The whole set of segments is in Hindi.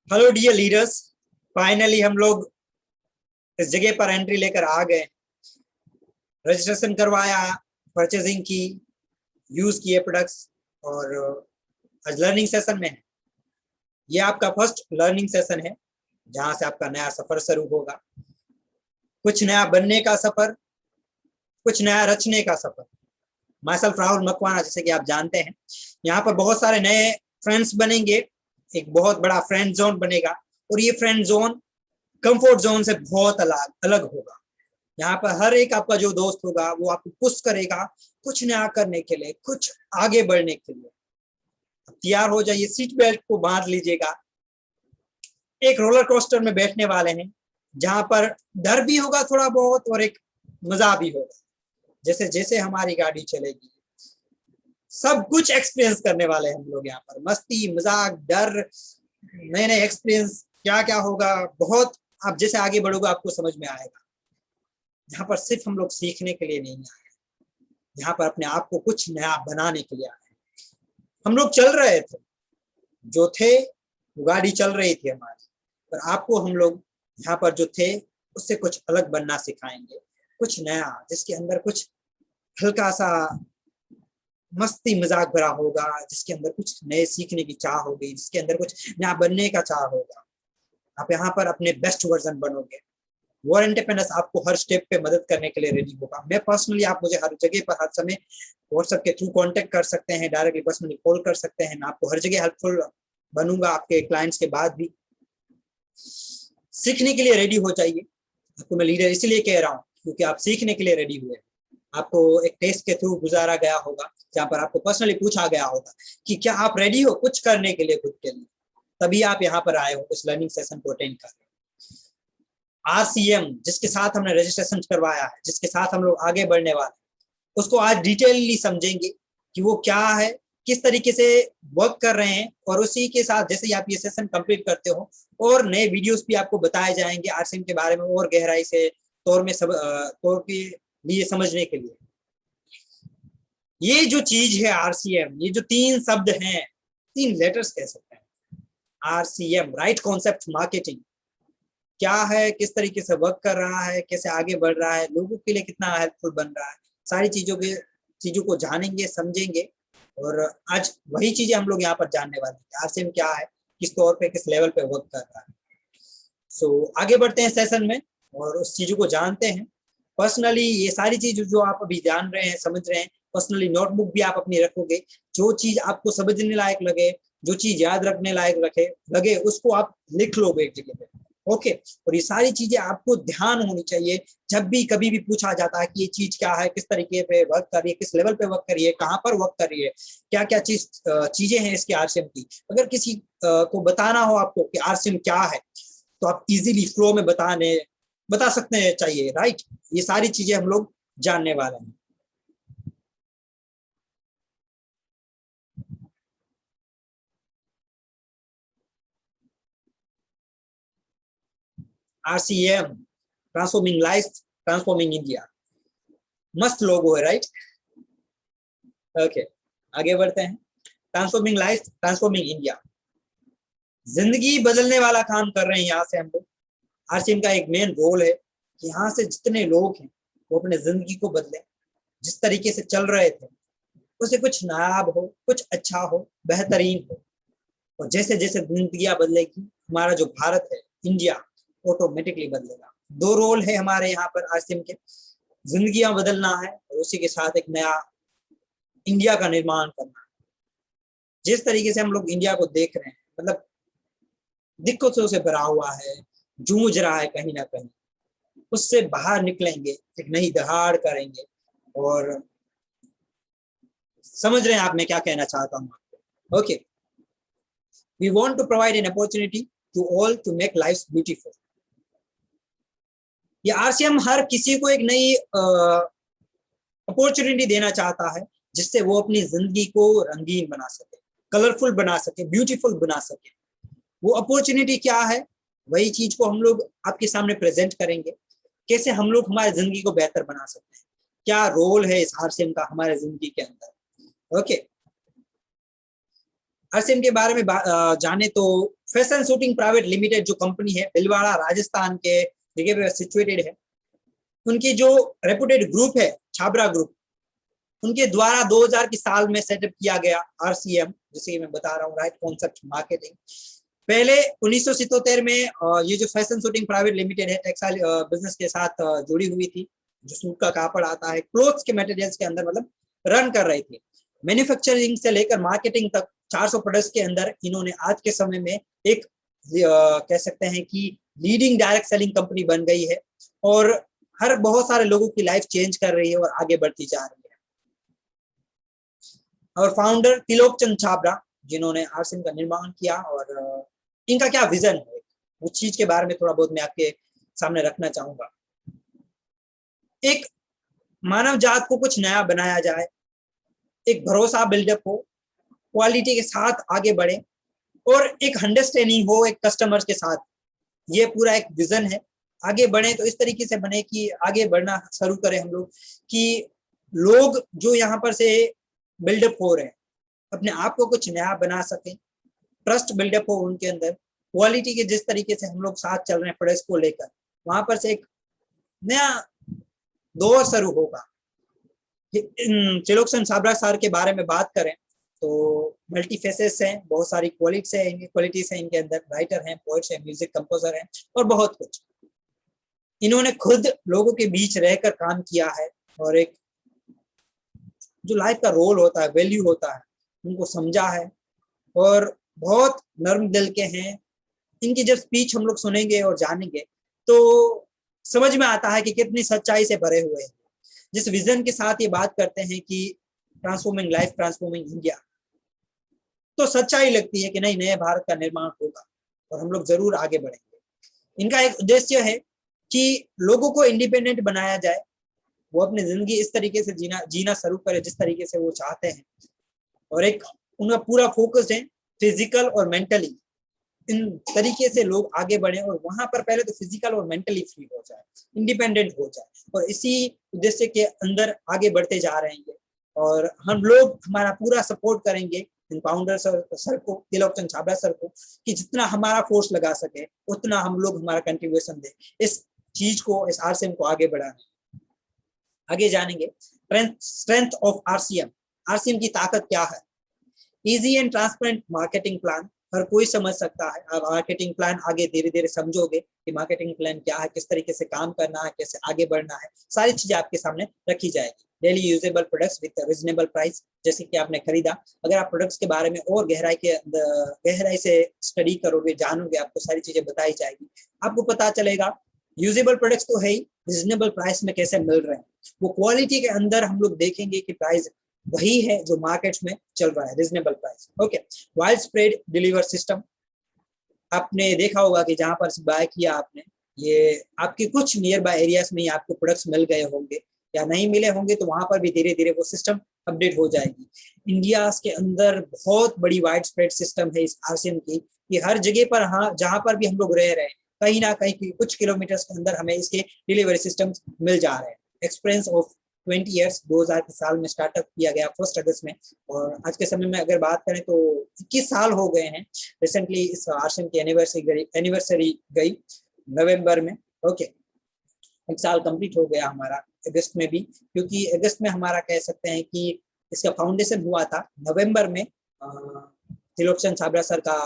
हेलो डियर लीडर्स, फाइनली हम लोग इस जगह पर एंट्री लेकर आ गए। रजिस्ट्रेशन करवाया, परचेजिंग की, यूज किए प्रोडक्ट्स और आज लर्निंग सेशन में है। ये आपका फर्स्ट लर्निंग सेशन है जहां से आपका नया सफर शुरू होगा। कुछ नया बनने का सफर, कुछ नया रचने का सफर। माई सेल्फ राहुल मकवाना, जैसे कि आप जानते हैं, यहाँ पर बहुत सारे नए फ्रेंड्स बनेंगे। एक बहुत बड़ा फ्रेंड जोन बनेगा और ये फ्रेंड जोन कंफर्ट जोन से बहुत अलग अलग होगा। यहाँ पर हर एक आपका जो दोस्त होगा वो आपको पुश करेगा कुछ नया करने के लिए, कुछ आगे बढ़ने के लिए। तैयार हो जाइए, सीट बेल्ट को बांध लीजिएगा। एक रोलर कोस्टर में बैठने वाले हैं जहां पर डर भी होगा थोड़ा बहुत और एक मजा भी होगा। जैसे जैसे हमारी गाड़ी चलेगी सब कुछ एक्सपीरियंस करने वाले हैं हम लोग। यहाँ पर मस्ती, मजाक, डर, नए नए एक्सपीरियंस, क्या क्या होगा बहुत। आप जैसे आगे बढ़ोगे आपको समझ में आएगा। यहाँ पर सिर्फ हम लोग सीखने के लिए नहीं आए, यहाँ पर अपने आप को कुछ नया बनाने के लिए आए। हम लोग चल रहे थे, जो थे वो गाड़ी चल रही थी हमारी, पर आपको हम लोग यहाँ पर जो थे उससे कुछ अलग बनना सिखाएंगे। कुछ नया जिसके अंदर कुछ हल्का सा मस्ती मजाक भरा होगा, जिसके अंदर कुछ नए सीखने की चाह होगी, जिसके अंदर कुछ नया बनने का चाह होगा। आप यहाँ पर अपने बेस्ट वर्जन बनोगे। वॉर इंडिपेंडेंस आपको हर स्टेप पे मदद करने के लिए रेडी होगा। मैं पर्सनली, आप मुझे हर जगह पर हर समय व्हाट्सएप के थ्रू कांटेक्ट कर सकते हैं, डायरेक्टली पर्सनली कॉल कर सकते हैं। मैं आपको हर जगह हेल्पफुल बनूंगा। आपके क्लाइंट्स के बाद भी सीखने के लिए रेडी हो जाइए। आपको मैं लीडर इसलिए कह रहा हूँ क्योंकि आप सीखने के लिए रेडी हुए। आपको एक टेस्ट के थ्रू गुजारा गया होगा जहां पर आपको पर्सनली पूछा गया होगा कि क्या आप रेडी हो कुछ करने के लिए खुद के लिए, तभी आप यहाँ पर आए हो, इस लर्निंग सेशन को अटेंड कर रहे हो। आरसीएम जिसके साथ हमने रजिस्ट्रेशन करवाया है, जिसके साथ हम लोग आगे बढ़ने वाले हैं, उसको आज डिटेलली समझेंगे कि वो क्या है, किस तरीके से वर्क कर रहे हैं। और उसी के साथ जैसे ही आप ये सेशन कंप्लीट करते हो और नए वीडियोस भी आपको बताए जाएंगे आरसीएम के बारे में और गहराई से तौर के लिए समझने के लिए। ये जो चीज है आरसीएम, ये जो तीन शब्द हैं, तीन लेटर्स कह सकते हैं। आरसीएम, राइट कॉन्सेप्ट मार्केटिंग, क्या है, किस तरीके से वर्क कर रहा है, कैसे आगे बढ़ रहा है, लोगों के लिए कितना हेल्पफुल बन रहा है, सारी चीजों को जानेंगे, समझेंगे। और आज वही चीजें हम लोग यहाँ पर जानने वाले हैं। आरसीएम क्या है, किस तौर पे, किस लेवल पे वर्क कर रहा है। सो आगे बढ़ते हैं सेशन में और उस चीजों को जानते हैं। पर्सनली ये सारी चीज जो आप अभी जान रहे हैं, समझ रहे हैं, पर्सनली नोटबुक भी आप अपनी रखोगे। जो चीज आपको समझने लायक लगे, जो चीज याद रखने लायक लगे उसको आप लिख लोगे एक जगह पे। ओके, और ये सारी चीजें आपको ध्यान होनी चाहिए जब भी कभी भी पूछा जाता है कि ये चीज क्या है, किस तरीके पे वर्क कर रही है, किस लेवल पे वर्क कर रही है, कहाँ पर वर्क कर रही है, क्या क्या चीजें हैं इसकी आरसीएम की। अगर किसी को बताना हो आपको कि आरसीएम क्या है, तो आप इजीली फ्लो में बता सकते हैं चाहिए, राइट। ये सारी चीजें हम लोग जानने वाले हैं। RCM, transforming life, transforming India. मस्त लोगो है, राइट। ओके, आगे बढ़ते हैं। ट्रांसफॉर्मिंग लाइफ, ट्रांसफॉर्मिंग इंडिया, जिंदगी बदलने वाला काम कर रहे हैं यहाँ से हम लोग। आरसीएम का एक मेन रोल है कि यहाँ से जितने लोग हैं वो अपने जिंदगी को बदले। जिस तरीके से चल रहे थे उसे कुछ नायाब हो, कुछ अच्छा हो, बेहतरीन हो। और जैसे जैसे जिंदगियां बदलेगी, हमारा जो भारत है, इंडिया, ऑटोमेटिकली बदलेगा। दो रोल है हमारे यहाँ पर आरसीएम के, जिंदगियां बदलना है और उसी के साथ एक नया इंडिया का निर्माण करना है। जिस तरीके से हम लोग इंडिया को देख रहे हैं, मतलब दिक्कतों से भरा हुआ है, जूझ रहा है कहीं ना कहीं, उससे बाहर निकलेंगे, एक नई दहाड़ करेंगे। और समझ रहे हैं आप मैं क्या कहना चाहता हूँ आपको। Okay, we want to provide an opportunity to all to make life beautiful. ये आरसीएम हर किसी को एक नई अपॉर्चुनिटी देना चाहता है जिससे वो अपनी जिंदगी को रंगीन बना सके, कलरफुल बना सके, ब्यूटीफुल बना सके। वो अपॉर्चुनिटी क्या है, वही चीज को हम लोग आपके सामने प्रेजेंट करेंगे। कैसे हम लोग हमारी जिंदगी को बेहतर बना सकते हैं, क्या रोल है इस आरसीएम का हमारे जिंदगी के अंदर। ओके, आरसीएम के बारे में जाने तो फैशन शूटिंग प्राइवेट लिमिटेड जो कंपनी है, भिलवाड़ा राजस्थान के जगह पे सिचुएटेड है। उनकी जो रेपुटेड ग्रुप है छाबरा ग्रुप, उनके द्वारा 2000 की साल में सेटअप किया गया आरसीएम, जैसे मैं बता रहा हूँ, राइट कॉन्सेप्ट मार्केटिंग। पहले 1977 में ये जो फैशन शूटिंग प्राइवेट लिमिटेड है टेक्सटाइल बिजनेस के साथ जुड़ी हुई थी। जो सूट का कापड़ आता है, क्लोथ्स के मटेरियल्स के अंदर मतलब रन कर रही थी। मैन्युफैक्चरिंग से लेकर मार्केटिंग तक 400 प्रोडक्ट्स के अंदर इन्होंने आज के समय में एक कह सकते हैं कि लीडिंग डायरेक्ट सेलिंग कंपनी बन गई है और हर बहुत सारे लोगों की लाइफ चेंज कर रही है और आगे बढ़ती जा रही है। और फाउंडर त्रिलोक चंद छाबरा, जिन्होंने आरसीएम का निर्माण किया, और इनका क्या विजन है उस चीज के बारे में थोड़ा बहुत मैं आपके सामने रखना चाहूंगा। एक मानव जात को कुछ नया बनाया जाए, एक भरोसा बिल्डअप हो, क्वालिटी के साथ आगे बढ़े और एक अंडरस्टैंडिंग हो एक कस्टमर्स के साथ। ये पूरा एक विजन है। आगे बढ़े तो इस तरीके से बने कि आगे बढ़ना शुरू करें हम लोग, कि लोग जो यहाँ पर से बिल्डअप हो रहे हैं अपने आप को कुछ नया बना सकें, ट्रस्ट बिल्डअप हो उनके अंदर, क्वालिटी के जिस तरीके से हम लोग साथ चल रहे हैं प्रोडक्ट्स को लेकर, वहां पर से एक नया दौर शुरू होगा। त्रिलोक चंद छाबरा सर के बारे में बात करें तो मल्टी फेसेस हैं, बहुत सारी क्वालिटीज हैं इनके अंदर। राइटर हैं, पोएट्स हैं, म्यूजिक कंपोजर हैं और बहुत कुछ। इन्होंने खुद लोगों के बीच रहकर काम किया है और एक जो लाइफ का रोल होता है, वैल्यू होता है, उनको समझा है और बहुत नर्म दिल के हैं। इनकी जब स्पीच हम लोग सुनेंगे और जानेंगे तो समझ में आता है कि कितनी सच्चाई से भरे हुए हैं। जिस विजन के साथ ये बात करते हैं कि ट्रांसफॉर्मिंग लाइफ, ट्रांसफॉर्मिंग इंडिया, तो सच्चाई लगती है कि नहीं, नए भारत का निर्माण होगा और हम लोग जरूर आगे बढ़ेंगे। इनका एक उद्देश्य है कि लोगों को इंडिपेंडेंट बनाया जाए, वो अपनी जिंदगी इस तरीके से जीना शुरू करे जिस तरीके से वो चाहते हैं, और एक उनका पूरा फोकस है फिजिकल और मेंटली, इन तरीके से लोग आगे बढ़े और वहां पर पहले तो फिजिकल और मेंटली फ्री हो जाए, इंडिपेंडेंट हो जाए, और इसी उद्देश्य के अंदर आगे बढ़ते जा रहे हैं। और हम लोग हमारा पूरा सपोर्ट करेंगे इन फाउंडर सर को, त्रिलोक चंद छाबरा सर को, कि जितना हमारा फोर्स लगा सके उतना हम लोग हमारा कंट्रीब्यूशन दे इस चीज को, इस आरसीएम को आगे बढ़ाने। आगे जानेंगे स्ट्रेंथ ऑफ आरसीएम। आरसीएम की ताकत क्या है? Easy and transparent marketing plan. हर कोई समझ सकता है। आप मार्केटिंग प्लान आगे धीरे धीरे समझोगे कि मार्केटिंग प्लान क्या है, किस तरीके से काम करना है, कैसे आगे बढ़ना है, सारी चीजें आपके सामने रखी जाएगी। Daily usable products with reasonable price. जैसे कि आपने खरीदा, अगर आप प्रोडक्ट्स के बारे में और गहराई से स्टडी करोगे, जानोगे, आपको सारी चीजें बताई जाएगी। आपको पता चलेगा यूजेबल प्रोडक्ट्स तो है ही, रीजनेबल प्राइस में कैसे मिल रहे हैं। वो क्वालिटी के अंदर हम लोग देखेंगे कि प्राइस वही है जो मार्केट में चल रहा है, reasonable price. Okay, wide spread deliver system. आपने देखा होगा कि जहां पर बाय किया आपने, ये आपके कुछ नियर बाय एरियाज में ही आपको प्रोडक्ट्स मिल गए होंगे, या नहीं मिले होंगे तो वहां पर भी धीरे धीरे वो सिस्टम अपडेट हो जाएगी। इंडिया के अंदर बहुत बड़ी वाइड स्प्रेड सिस्टम है इस आरसीएम की, कि हर जगह पर, हाँ, जहां पर भी हम लोग रह रहे हैं, कहीं ना कहीं कुछ किलोमीटर के अंदर हमें इसके डिलीवरी सिस्टम मिल जा रहे हैं। एक्सपीरियंस ऑफ 20 ईयर्स, 2000 के साल में स्टार्टअप किया गया 1 अगस्त में, और आज के समय में अगर बात करें तो 21 साल हो गए हैं। रिसेंटली इस आरसीएम की एनिवर्सरी गई नवंबर में। ओके, 1 साल कंप्लीट हो गया हमारा अगस्त में भी, क्योंकि अगस्त में हमारा कह सकते हैं कि इसका फाउंडेशन हुआ था। नवंबर में त्रिलोक चंद छाबरा सर का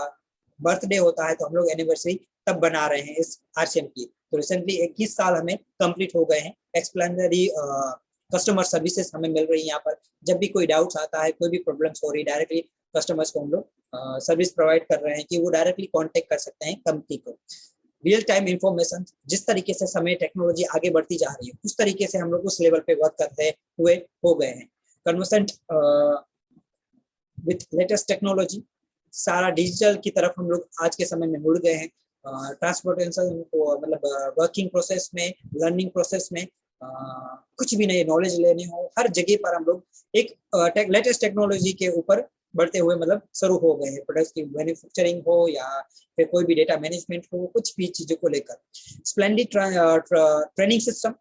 बर्थडे होता है, तो हम लोग एनिवर्सरी तब बना रहे हैं इस आरसीएम की। तो रिसेंटली 21 साल हमें कंप्लीट हो गए हैं। एक्सप्लेनरी कस्टमर सर्विसेज हमें मिल रही है यहाँ पर। जब भी कोई डाउट्स आता है, कोई भी प्रॉब्लम्स हो रही, डायरेक्टली कस्टमर्स को हम लोग सर्विस प्रोवाइड कर रहे हैं कि वो डायरेक्टली कांटेक्ट कर सकते हैं कंपनी को। रियल टाइम इंफॉर्मेशन, जिस तरीके से समय टेक्नोलॉजी आगे बढ़ती जा रही है उस तरीके से हम लोग उस लेवल पे वर्क करते हुए हो गए हैं। कन्वर्सेंट विथ लेटेस्ट टेक्नोलॉजी, सारा डिजिटल की तरफ हम लोग आज के समय में मुड़ गए हैं। ट्रांसपोर्टेशन को, मतलब वर्किंग प्रोसेस में, लर्निंग प्रोसेस में, कुछ भी नहीं नॉलेज लेने हो, हर जगह पर हम लोग एक लेटेस्ट टेक्नोलॉजी के ऊपर बढ़ते हुए मतलब शुरू हो गए हैं। प्रोडक्ट्स की मैन्युफैक्चरिंग हो या फिर कोई भी डेटा मैनेजमेंट हो, कुछ भी चीजों को लेकर। स्प्लेंडिड ट्रेनिंग सिस्टम,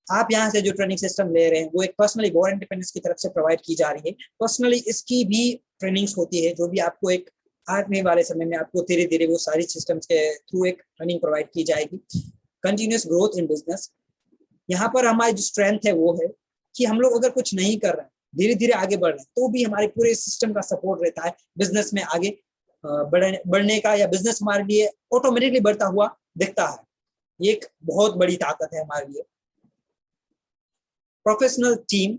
आप यहाँ से जो ट्रेनिंग सिस्टम ले रहे हैं वो एक पर्सनली गवर्नमेंट इंडिपेंडेंस की तरफ से प्रोवाइड की जा रही है। पर्सनली इसकी भी ट्रेनिंग्स होती है, जो भी आपको एक आने वाले समय में आपको धीरे धीरे वो सारी सिस्टम्स के थ्रू एक ट्रेनिंग प्रोवाइड की जाएगी। कंटिन्यूस ग्रोथ इन बिजनेस, यहाँ पर हमारी जो स्ट्रेंथ है वो है कि हम लोग अगर कुछ नहीं कर रहे हैं, धीरे धीरे आगे बढ़ रहे हैं, तो भी हमारे पूरे सिस्टम का सपोर्ट रहता है बिजनेस में आगे बढ़ने का, या बिजनेस हमारे लिए ऑटोमेटिकली बढ़ता हुआ दिखता है। ये एक बहुत बड़ी ताकत है हमारे लिए। प्रोफेशनल टीम,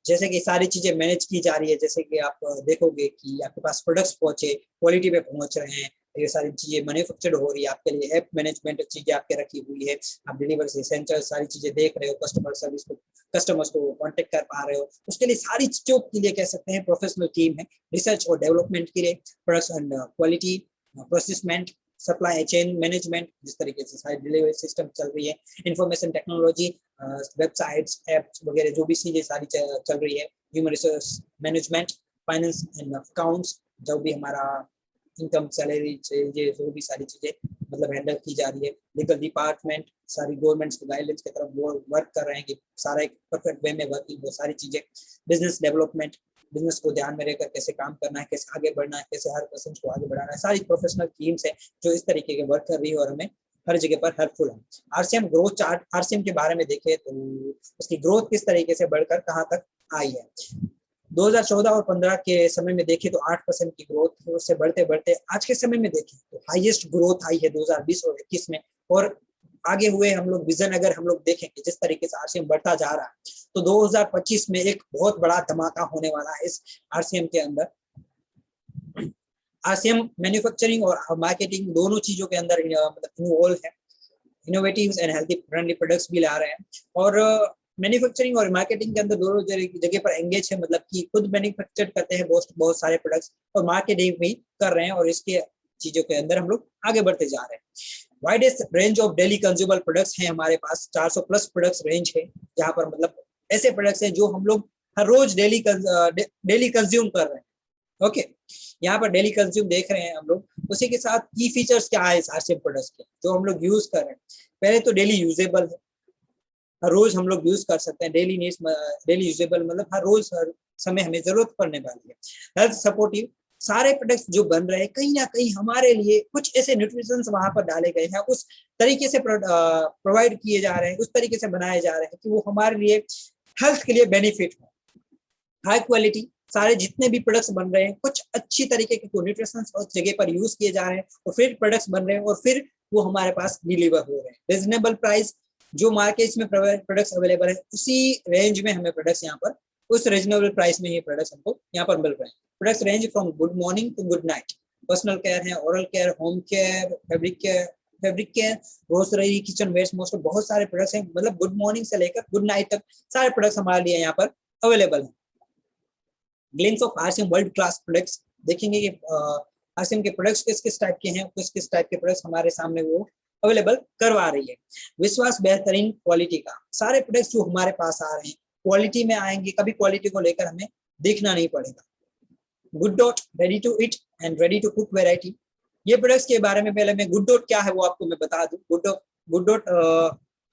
जैसे कि सारी चीजें मैनेज की जा रही है, जैसे कि आप देखोगे कि आपके पास प्रोडक्ट्स पहुंचे, क्वालिटी पे पहुंच रहे हैं, ये सारी चीजें मैन्युफैक्चर्ड हो रही है, आपके लिए ऐप मैनेजमेंट चीजें आपके रखी हुई है, आप डिलीवरी एसेंशियल सारी चीजें देख रहे हो, कस्टमर सर्विस को, कस्टमर्स को कांटेक्ट कर पा रहे हो, उसके लिए सारी चीजों के लिए कह सकते हैं प्रोफेशनल टीम है। रिसर्च और डेवलपमेंट के लिए प्रोडक्ट्स एंड क्वालिटी, प्रोसेसमेंट, सप्लाई चेन मैनेजमेंट, जिस तरीके से सारी डिलीवरी सिस्टम चल रही है, इंफॉर्मेशन टेक्नोलॉजी, वेबसाइट्स, एप्स वगैरह जो भी चीजें सारी चल रही है, human resource management, finance and accounts, जो भी हमारा इनकम, सैलरी, ये जो भी सारी चीजें मतलब हैंडल की जा रही है। लीगल डिपार्टमेंट, सारी गवर्नमेंट्स के गाइडलाइंस की तरफ वो वर्क कर रहे हैं कि सारा एक परफेक्ट वे में वर्किंग, वो सारी चीजें। बिजनेस डेवलपमेंट, बिजनेस को ध्यान में रखकर कैसे काम करना है, कैसे आगे बढ़ना है, कैसे हर पर्सन को आगे बढ़ाना है, सारी प्रोफेशनल टीम्स है जो इस तरीके के वर्क कर रही है और हमें हर जगह पर हेल्पफुल है। आरसीएम ग्रोथ चार्ट, आरसीएम के बारे में देखें तो उसकी ग्रोथ किस तरीके से बढ़कर कहाँ तक आई है। 2014 और 15 के समय में देखें तो 8% की ग्रोथ है, उससे बढ़ते बढ़ते आज के समय में देखें तो हाईएस्ट ग्रोथ आई है 2020 और 21 में। और आगे हुए हम लोग विजन अगर हम लोग देखें कि जिस तरीके से आरसीएम बढ़ता जा रहा है, तो 2025 में एक बहुत बड़ा धमाका होने वाला है इस आरसीएम के अंदर। आरसीएम मैन्युफैक्चरिंग और मार्केटिंग दोनों चीजों के अंदर मतलब इन्वॉल्व है। Innovative and healthy friendly products भी ला रहे हैं, और मैन्युफैक्चरिंग और मार्केटिंग के अंदर दोनों जगह पर एंगेज है, मतलब कि खुद मैन्युफैक्चर करते हैं बहुत सारे प्रोडक्ट्स और मार्केटिंग भी कर रहे हैं, और इसके चीजों के अंदर हम लोग आगे बढ़ते जा रहे हैं। Widest range of daily consumer products हैं हमारे पास, 400 प्लस प्रोडक्ट्स रेंज है, जहां पर मतलब ऐसे प्रोडक्ट्स हैं जो हम लोग हर रोज डेली कंज्यूम कर रहे हैं। ओके, यहाँ पर डेली कंज्यूम देख रहे हैं हम लोग। उसी के साथ की फीचर्स क्या है आरसीएम प्रोडक्ट्स के जो हम लोग यूज कर रहे हैं। पहले तो डेली यूजेबल है, हर रोज हम लोग यूज कर सकते हैं। डेली नीड्स, डेली यूजेबल मतलब हर रोज हर समय हमें जरूरत पड़ने वाली है। हेल्थ सपोर्टिव, सारे प्रोडक्ट्स जो बन रहे हैं कहीं ना कहीं हमारे लिए कुछ ऐसे न्यूट्रिशंस वहां पर डाले गए हैं, उस तरीके से प्रोवाइड किए जा रहे हैं, उस तरीके से बनाए जा रहे हैं कि वो हमारे लिए हेल्थ के लिए बेनिफिट हो। हाई क्वालिटी, सारे जितने भी प्रोडक्ट्स बन रहे हैं कुछ अच्छी तरीके के न्यूट्रिशंस उस जगह पर यूज किए जा रहे हैं, और फिर प्रोडक्ट्स बन रहे हैं और फिर वो हमारे पास डिलीवर हो रहे हैं। रीजनेबल प्राइस, जो मार्केट में प्रोडक्ट्स अवेलेबल है उसी रेंज में हमें प्रोडक्ट्स यहाँ पर, उस रीजनेबल प्राइस में ये प्रोडक्ट्स हमको यहाँ पर मिल रहे हैं। Products range from good morning to good night, personal care है, oral care, home care, fabric care, grocery, kitchen waste, most बहुत सारे प्रोडक्ट्स हैं, मतलब गुड मॉर्निंग से लेकर गुड नाइट तक सारे प्रोडक्ट्स हमारे लिए यहाँ पर अवेलेबल है। Glimpse of RCM world class products, देखेंगे कि आरसीएम के प्रोडक्ट्स किस किस टाइप के हैं, किस किस टाइप के प्रोडक्ट्स हमारे सामने वो अवेलेबल करवा रही है। विश्वास, बेहतरीन क्वालिटी का, सारे प्रोडक्ट्स जो हमारे पास आ रहे हैं क्वालिटी में आएंगे, कभी क्वालिटी को लेकर हमें देखना नहीं पड़ेगा। Good dot, ready to eat and ready to cook variety, ये प्रोडक्ट्स के बारे में पहले मैं गुड डॉट क्या है वो आपको मैं बता दूं। गुड डॉट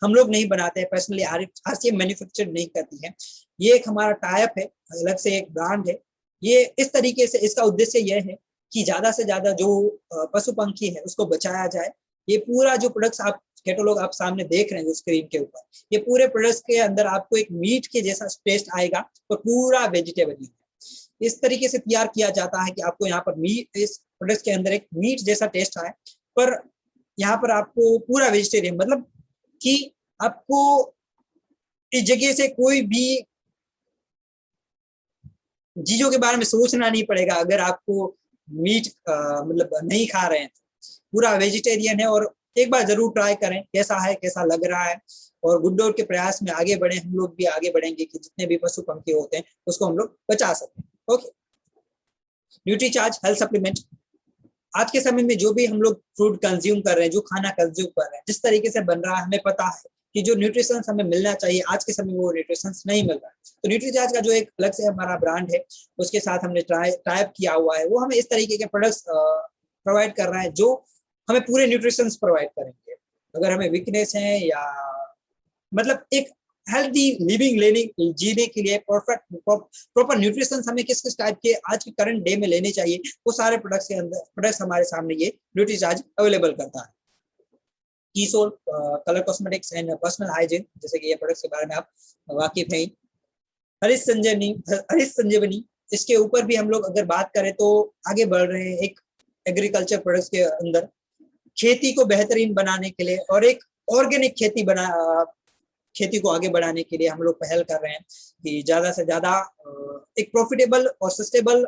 हम लोग नहीं बनाते हैं, पर्सनली आरसीएम मैन्युफैक्चर नहीं करती है, ये एक हमारा टाइप है, अलग से एक ब्रांड है। ये इस तरीके से, इसका उद्देश्य यह है कि ज्यादा से ज्यादा जो पशु पंखी है उसको बचाया जाए। ये पूरा जो प्रोडक्ट्स आप कैटलॉग आप सामने देख रहे हैं स्क्रीन के ऊपर, ये पूरे प्रोडक्ट्स के अंदर आपको एक मीट के जैसा टेस्ट आएगा, और पूरा वेजिटेबल है। इस तरीके से तैयार किया जाता है कि आपको यहाँ पर मीट, इस प्रोडक्ट्स के अंदर एक मीट जैसा टेस्ट आए, पर यहाँ पर आपको पूरा वेजिटेरियन, मतलब कि आपको इस जगह से कोई भी चीजों के बारे में सोचना नहीं पड़ेगा अगर आपको मीट मतलब नहीं खा रहे हैं, पूरा वेजिटेरियन है। और एक बार जरूर ट्राई करें कैसा है, कैसा लग रहा है, और गुड डॉट के प्रयास में आगे बढ़े, हम लोग भी आगे बढ़ेंगे कि जितने भी पशु पंखी होते हैं उसको हम लोग बचा सकते हैं। ओके, न्यूट्रीचार्ज हेल्थ सप्लीमेंट, आज के समय में जो भी हम लोग फूड कंज्यूम कर रहे हैं, जो खाना कंज्यूम कर रहे हैं, जिस तरीके से बन रहा है, हमें पता है कि जो न्यूट्रिशंस हमें मिलना चाहिए आज के समय में वो न्यूट्रिशंस नहीं मिल रहा है। तो न्यूट्रीचार्ज का जो एक अलग से हमारा ब्रांड है उसके साथ हमने टाइप किया हुआ है, वो हमें इस तरीके के प्रोडक्ट्स प्रोवाइड कर रहा है जो हमें पूरे न्यूट्रिशंस प्रोवाइड करेंगे। अगर हमें वीकनेस है या मतलब एक हेल्दी लिविंग लेने जीने के लिए प्रॉपर न्यूट्रिशन हमें किस किस टाइप के आज के करंट डे में लेने चाहिए, वो सारे प्रोडक्ट्स के अंदर प्रोडक्ट्स हमारे सामने ये न्यूट्रीचार्ज अवेलेबल करता है। कीसोल colour cosmetics and personal hygiene, जैसे कि ये प्रोडक्ट्स के बारे में आप वाकिफ हैं। हरीश संजीवनी, इसके ऊपर भी हम लोग अगर बात करें तो आगे बढ़ रहे हैं एक एग्रीकल्चर प्रोडक्ट्स के अंदर, खेती को बेहतरीन बनाने के लिए और एक ऑर्गेनिक खेती को आगे बढ़ाने के लिए हम लोग पहल कर रहे हैं कि ज्यादा से ज्यादा एक प्रॉफिटेबल और सस्टेबल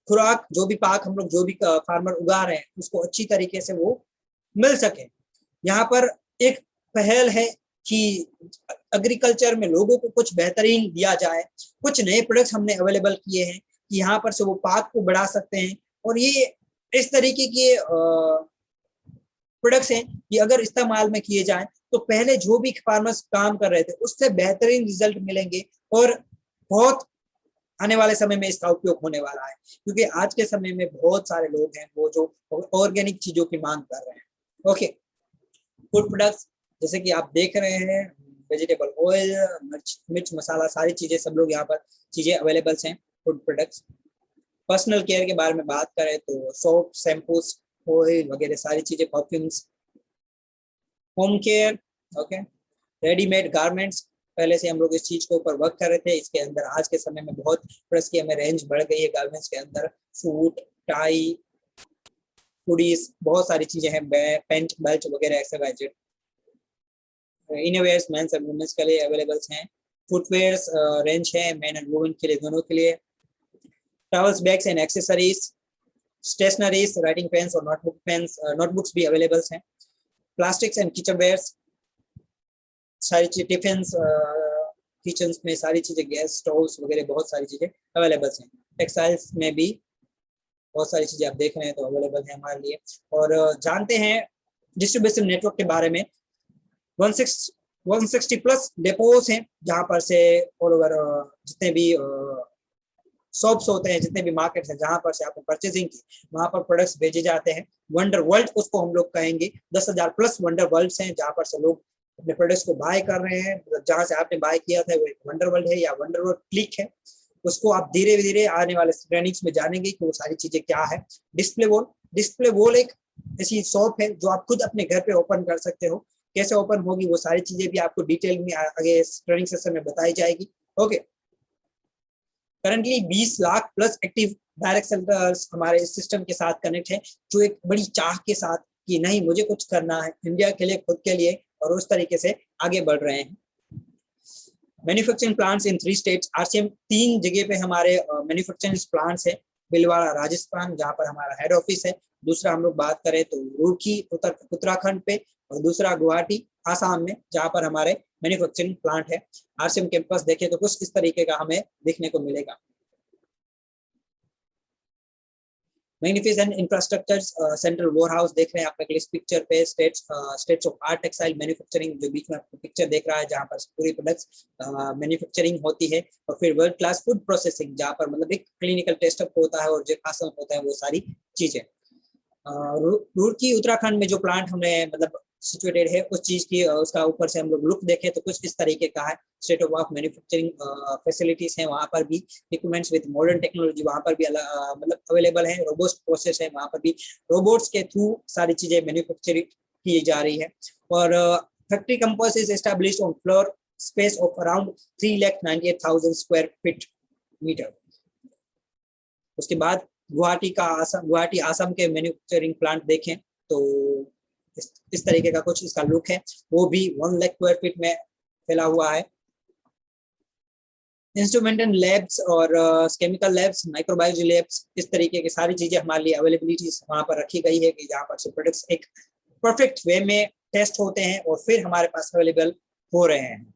खुराक, जो भी पाक हम लोग जो भी फार्मर उगा रहे हैं उसको अच्छी तरीके से वो मिल सके। यहाँ पर एक पहल है कि एग्रीकल्चर में लोगों को कुछ बेहतरीन दिया जाए, कुछ नए प्रोडक्ट्स हमने अवेलेबल किए हैं कि यहाँ पर से वो पाक को बढ़ा सकते हैं, और ये इस तरीके के प्रोडक्ट्स हैं कि अगर इस्तेमाल में किए जाएं तो पहले जो भी फार्मर्स काम कर रहे थे उससे बेहतरीन रिजल्ट मिलेंगे, और बहुत आने वाले समय में इसका उपयोग होने वाला है, क्योंकि आज के समय में बहुत सारे लोग हैं वो जो ऑर्गेनिक चीजों की मांग कर रहे हैं। ओके, फूड प्रोडक्ट्स जैसे कि आप देख रहे हैं, वेजिटेबल ऑयल, मिर्च मसाला, सारी चीजें सब लोग यहाँ पर चीजें अवेलेबल हैं फूड प्रोडक्ट्स। पर्सनल केयर के बारे में बात करें तो सोप, शैम्पूस, ऑयल वगैरह सारी चीजें, perfumes. Home care, okay, readymade garments, पहले से हम लोग इस चीज के ऊपर वर्क कर रहे थे, इसके अंदर आज के समय में बहुत प्लस की हमें रेंज बढ़ गई है गारमेंट्स के अंदर, सूट, टाई, हुडीज, बहुत सारी चीजें हैं, पेंट, बेल्ट वगैरह exercise. Innerwears mens and womens के लिए अवेलेबल हैं। फुटवेयर्स रेंज है मेन एंड वुमेन के लिए, दोनों के लिए। Travels, bags and accessories, stationeries, writing pens और नोटबुक्स भी अवेलेबल हैं। प्लास्टिक्स एंड किचनवेयर्स, सारी चीज, टिफिन किचन में सारी चीजें, गैस स्टोव्स वगैरह बहुत सारी चीजें अवेलेबल हैं। टेक्सटाइल्स में भी बहुत सारी चीजें आप देख रहे हैं तो अवेलेबल है हमारे लिए। और जानते हैं डिस्ट्रीब्यूशन नेटवर्क के बारे में, 160 प्लस डेपोज हैं जहां पर से ऑल ओवर जितने भी शॉप्स होते हैं, जितने भी मार्केट हैं जहां पर से आपने परचेजिंग की वहां पर प्रोडक्ट्स भेजे जाते हैं। वंडर वर्ल्ड उसको हम लोग कहेंगे, 10,000 प्लस वंडर वर्ल्ड्स हैं जहां पर से लोग अपने प्रोडक्ट्स को बाय कर रहे हैं। जहां से आपने बाय किया था वो एक वंडर वर्ल्ड है या वंडर वर्ल्ड क्लिक है, उसको आप धीरे धीरे आने वाले ट्रेनिंग्स में जानेंगे कि वो सारी चीजें क्या है। डिस्प्ले वॉल एक ऐसी शॉप है जो आप खुद अपने घर पे ओपन कर सकते हो, कैसे ओपन होगी वो सारी चीजें भी आपको डिटेल में आगे ट्रेनिंग सेशन में बताई जाएगी। Okay, currently 20 lakh plus active direct sellers हमारे इस सिस्टम के साथ कनेक्ट है, जो एक बड़ी चाह के साथ कि नहीं मुझे कुछ करना है इंडिया के लिए, खुद के लिए, और उस तरीके से आगे बढ़ रहे हैं। Manufacturing plants in 3 states, RCM 3 जगह पे हमारे मैन्युफैक्चरिंग प्लांट्स है। भीलवाड़ा राजस्थान जहाँ पर हमारा हेड ऑफिस है, दूसरा हम लोग बात करें तो रुड़की उत्तराखंड पे, और दूसरा गुवाहाटी आसाम में जहाँ पर हमारे मैन्युफैक्चरिंग प्लांट है। आरसीएम कैंपस देखें तो कुछ इस तरीके का हमें देखने को मिलेगा। Magnificent infrastructure central warehouse देख रहे हैं आप इस पिक्चर पे, states of art textile manufacturing जो बीच में आपको पिक्चर देख रहा है जहाँ पर पूरी प्रोडक्ट्स मैन्युफैक्चरिंग होती है। और फिर वर्ल्ड क्लास फूड प्रोसेसिंग जहाँ पर मतलब एक क्लिनिकल टेस्टअप होता है और जो खासा होता है वो सारी चीजें। रुड़की उत्तराखंड में जो प्लांट हमें मतलब सिचुएटेड है उस चीज की उसका ऊपर से हम लोग लुक देखें तो कुछ इस तरीके का है। स्टेट ऑफ मैन्युफैक्चरिंग फैसिलिटीज हैं वहाँ पर भी, इक्विपमेंट्स विद मॉडर्न टेक्नोलॉजी वहाँ पर भी मतलब अवेलेबल है। रोबोट प्रोसेस है वहाँ पर भी, रोबोट्स के थ्रू सारी चीजें मैन्युफैक्चरिंग की जा रही है। और factory campus is established on floor space of around 3,98,000 square feet meter. उसके बाद गुवाहाटी आसाम के मैन्युफैक्चरिंग प्लांट देखें तो इस तरीके का कुछ इसका लुक है, वो भी 1 लाख स्क्वायर फीट में फैला हुआ है। इंस्ट्रूमेंट एंड लैब्स और केमिकल लैब्स, माइक्रोबायोलॉजी लैब्स, इस तरीके की सारी चीजें हमारे लिए अवेलेबिलिटी वहां पर रखी गई है कि जहाँ पर से प्रोडक्ट्स एक परफेक्ट वे में टेस्ट होते हैं और फिर हमारे पास अवेलेबल हो रहे हैं।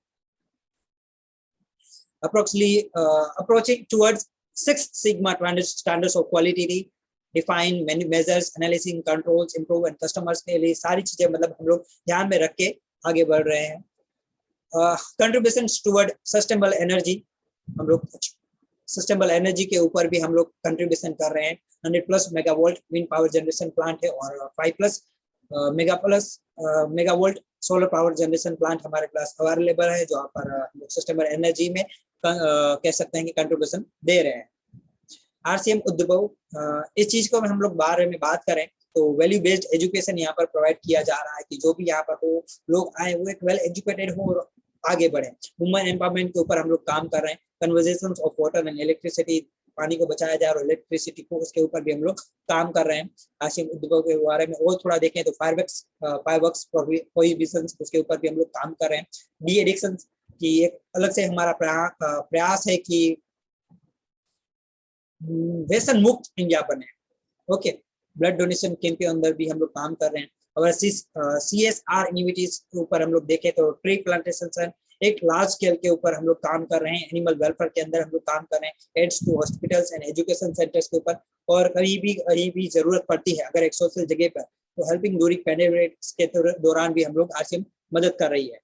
Approaching towards 6 Sigma standards of quality, define many measures, analyzing controls, improve and customers के लिए सारी चीजें मतलब हम लोग ध्यान में रख के आगे बढ़ रहे हैं। कंट्रीब्यूशन टुवर्ड सस्टेनेबल एनर्जी, हम लोग सस्टेनेबल एनर्जी के ऊपर भी हम लोग कंट्रीब्यूशन कर रहे हैं। 100+ megavolt wind power generation plant है और 5+ mega volt solar power generation plant हमारे पास अवेलेबल है, जो आप पर सस्टेनेबल एनर्जी में कह सकते हैं कि कंट्रीब्यूशन दे रहे हैं। आरसीएम उद्योग, इस चीज को हम लोग बारे में बात करें तो वैल्यू बेस्ड एजुकेशन यहाँ पर प्रोवाइड किया जा रहा है कि जो भी यहाँ पर हो लोग आए वो एक वेल एजुकेटेड हो और आगे बढ़े। वुमेन एम्पावरमेंट के ऊपर हम लोग काम कर रहे हैं। Conversations of water and electricity, पानी को बचाया जाए और इलेक्ट्रिसिटी को, उसके ऊपर भी हम लोग काम कर रहे हैं। आरसीएम उद्योग के बारे में और थोड़ा देखें तो फायरवर्क्स प्रोहिबिशंस, उसके ऊपर भी हम लोग काम कर रहे हैं। डी एडिक्शन की एक अलग से हमारा प्रयास है कि व्यसन मुक्त इंडिया बने। ओके, ब्लड डोनेशन कैंप के अंदर भी हम लोग काम कर रहे हैं। अगर CSR एक्टिविटीज के ऊपर हम लोग देखें तो ट्री प्लांटेशन एक लार्ज स्केल के ऊपर हम लोग काम कर रहे हैं। एनिमल वेलफेयर के अंदर हम लोग काम कर रहे हैं। Aids to hospitals and education centres के ऊपर, और कहीं भी जरूरत पड़ती है अगर एक सोशल जगह पर तो हेल्पिंग ड्यूरिंग पैंडेमिक के दौरान भी हम लोग आरसीएम मदद कर रही है।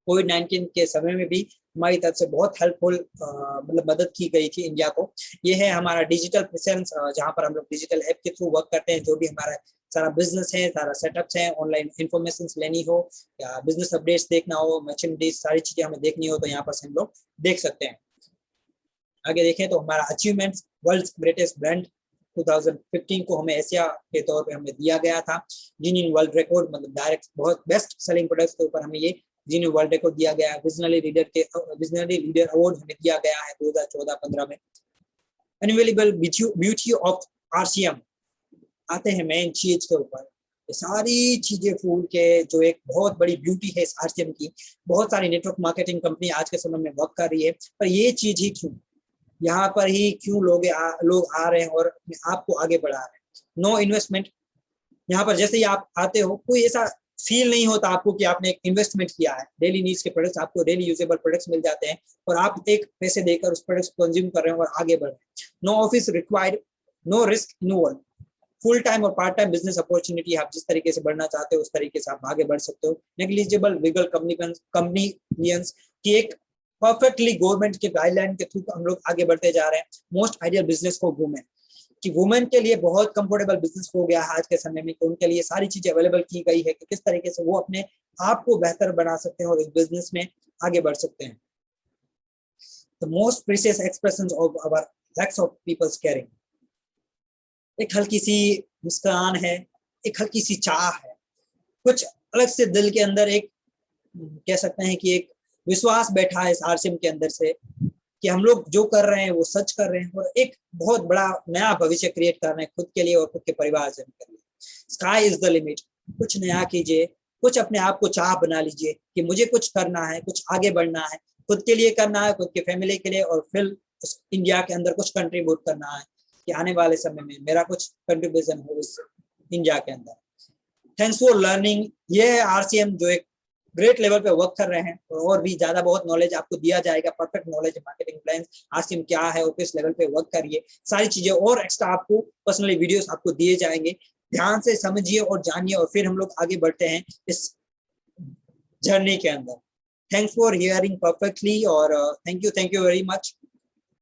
कोविड-19 के समय में भी हमारी तरफ से बहुत हेल्पफुल मतलब मदद की गई थी इंडिया को। ये है हमारा डिजिटल प्रेजेंस, जहाँ पर हम लोग डिजिटल ऐप के थ्रू वर्क करते हैं। जो भी हमारा सारा बिजनेस है, सारा सेटअप्स है, ऑनलाइन इन्फॉर्मेशन लेनी हो या बिजनेस अपडेट्स देखना हो, मर्चेंडाइज सारी चीजें हमें देखनी हो तो यहाँ पर हम लोग देख सकते हैं। आगे देखें तो हमारा अचीवमेंट्स, वर्ल्ड ग्रेटेस्ट ब्रांड 2015 को हमें एशिया के तौर पे हमें दिया गया था। गिनीज वर्ल्ड रिकॉर्ड मतलब डायरेक्ट बहुत बेस्ट सेलिंग प्रोडक्ट्स के ऊपर हमें ये गिनीज वर्ल्ड रिकॉर्ड दिया गया है। विजनरी लीडर अवार्ड हमें दिया गया है 2014-15 में। अनअवेलेबल ब्यूटी ऑफ आरसीएम, आते हैं मेन चीज के ऊपर। ये सारी चीजें फूल के जो एक बहुत बड़ी ब्यूटी है इस आरसीएम की। बहुत सारी नेटवर्क मार्केटिंग कंपनी आज के समय में वर्क कर रही है, पर ये चीज ही क्यों, यहाँ पर ही क्यों लोग आ रहे हैं और आपको आगे बढ़ा रहे हैं। नो इन्वेस्टमेंट, यहाँ पर जैसे ही आप आते हो कोई ऐसा फील नहीं होता आपको कि आपने एक इन्वेस्टमेंट किया है। डेली नीड्स के प्रोडक्ट्स, आपको डेली यूजेबल प्रोडक्ट्स मिल जाते हैं और आप एक पैसे देकर उस प्रोडक्ट्स को कंज्यूम कर रहे हैं और आगे बढ़ रहे हैं। No office required, no risk involve, full time और पार्ट टाइम बिजनेस अपॉर्चुनिटी, आप जिस तरीके से बढ़ना चाहते हो उस तरीके से आप आगे बढ़ सकते हो। नेग्लिजिबल लीगल कंपनीज की एक परफेक्टली गवर्नमेंट के गाइडलाइन के थ्रू हम लोग आगे बढ़ते जा रहे हैं। Most ideal business for women, कि वुमेन के लिए बहुत कंफर्टेबल बिजनेस हो गया आज के समय में, उनके लिए सारी चीजें अवेलेबल की गई है कि किस तरीके से वो अपने आप को बेहतर बना सकते हैं और इस बिजनेस में आगे बढ़ सकते हैं। The most precious expression of our lakhs of people's caring, एक हल्की सी मुस्कान है, एक हल्की सी चाह है, कुछ अलग से दिल के अंदर एक कह सकते हैं कि एक विश्वास बैठा है इस आरसीएम के अंदर से कि हम लोग जो कर रहे हैं वो सच कर रहे हैं और एक बहुत बड़ा नया भविष्य क्रिएट कर रहे हैं खुद के लिए और खुद के परिवार जन के लिए। स्काई इज द लिमिट, कुछ नया कीजिए, कुछ अपने आप को चाह बना लीजिए कि मुझे कुछ करना है, कुछ आगे बढ़ना है, खुद के लिए करना है, खुद के फैमिली के लिए, और फिर इंडिया के अंदर कुछ कंट्रीब्यूट करना है कि आने वाले समय में मेरा कुछ कंट्रीब्यूशन हो इस इंडिया के अंदर। थैंक्स फॉर लर्निंग, ये है आरसीएम जो एक ग्रेट लेवल पे वर्क कर रहे हैं और भी ज्यादा बहुत नॉलेज आपको दिया जाएगा, perfect knowledge, marketing plan, RCM क्या है और किस लेवल पे वर्क करिए, सारी चीजें और एक्स्ट्रा आपको पर्सनली वीडियोस आपको दिए जाएंगे। ध्यान से समझिए और जानिए और फिर हम लोग आगे बढ़ते हैं इस जर्नी के अंदर। थैंक्स फॉर हियरिंग परफेक्टली और थैंक यू वेरी मच।